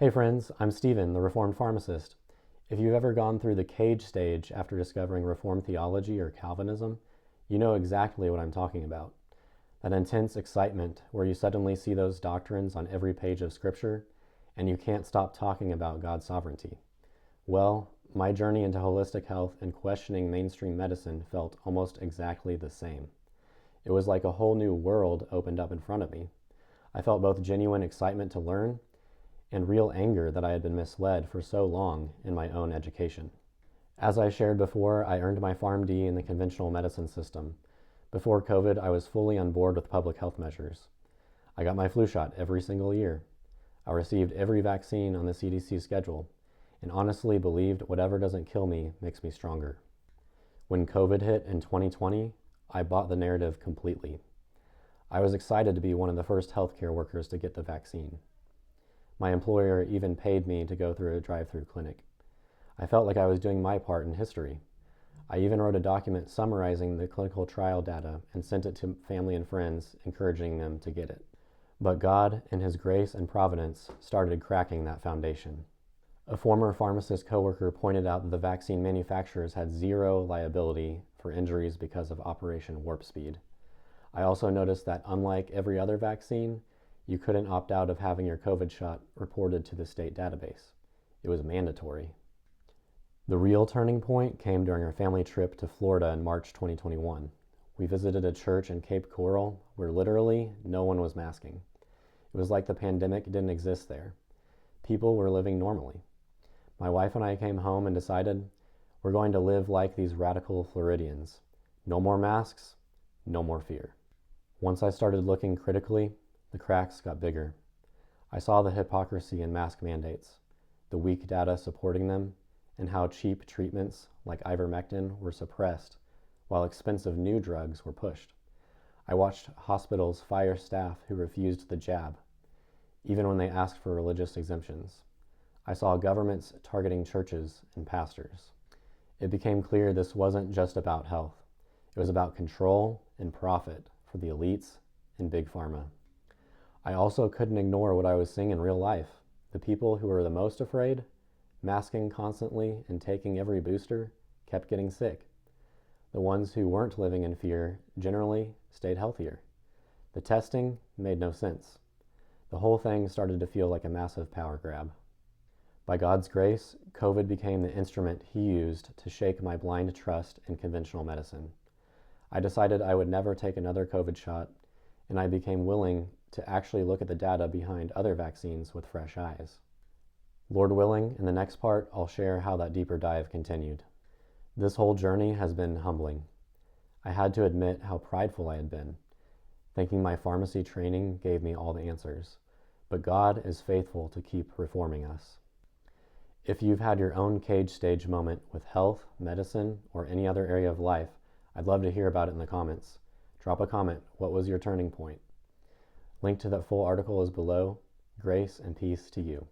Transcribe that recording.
Hey friends, I'm Stephen, the Reformed Pharmacist. If you've ever gone through the cage stage after discovering Reformed theology or Calvinism, you know exactly what I'm talking about. That intense excitement where you suddenly see those doctrines on every page of Scripture and you can't stop talking about God's sovereignty. Well, my journey into holistic health and questioning mainstream medicine felt almost exactly the same. It was like a whole new world opened up in front of me. I felt both genuine excitement to learn and real anger that I had been misled for so long in my own education. As I shared before, I earned my Pharm.D in the conventional medicine system. Before COVID, I was fully on board with public health measures. I got my flu shot every single year. I received every vaccine on the CDC schedule, and honestly believed whatever doesn't kill me makes me stronger. When COVID hit in 2020, I bought the narrative completely. I was excited to be one of the first healthcare workers to get the vaccine. My employer even paid me to go through a drive-through clinic. I felt like I was doing my part in history. I even wrote a document summarizing the clinical trial data and sent it to family and friends, encouraging them to get it. But God, in His grace and providence, started cracking that foundation. A former pharmacist coworker pointed out that the vaccine manufacturers had zero liability for injuries because of Operation Warp Speed. I also noticed that unlike every other vaccine, you couldn't opt out of having your COVID shot reported to the state database. It was mandatory. The real turning point came during our family trip to Florida in March 2021. We visited a church in Cape Coral where literally no one was masking. It was like the pandemic didn't exist there. People were living normally. My wife and I came home and decided we're going to live like these radical Floridians. No more masks, no more fear. Once I started looking critically, the cracks got bigger. I saw the hypocrisy in mask mandates, the weak data supporting them, and how cheap treatments like ivermectin were suppressed while expensive new drugs were pushed. I watched hospitals fire staff who refused the jab, even when they asked for religious exemptions. I saw governments targeting churches and pastors. It became clear this wasn't just about health. It was about control and profit for the elites and big pharma. I also couldn't ignore what I was seeing in real life. The people who were the most afraid, masking constantly and taking every booster, kept getting sick. The ones who weren't living in fear generally stayed healthier. The testing made no sense. The whole thing started to feel like a massive power grab. By God's grace, COVID became the instrument He used to shake my blind trust in conventional medicine. I decided I would never take another COVID shot, and I became willing to actually look at the data behind other vaccines with fresh eyes. Lord willing, in the next part, I'll share how that deeper dive continued. This whole journey has been humbling. I had to admit how prideful I had been, thinking my pharmacy training gave me all the answers. But God is faithful to keep reforming us. If you've had your own cage stage moment with health, medicine, or any other area of life, I'd love to hear about it in the comments. Drop a comment. What was your turning point? Link to that full article is below. Grace and peace to you.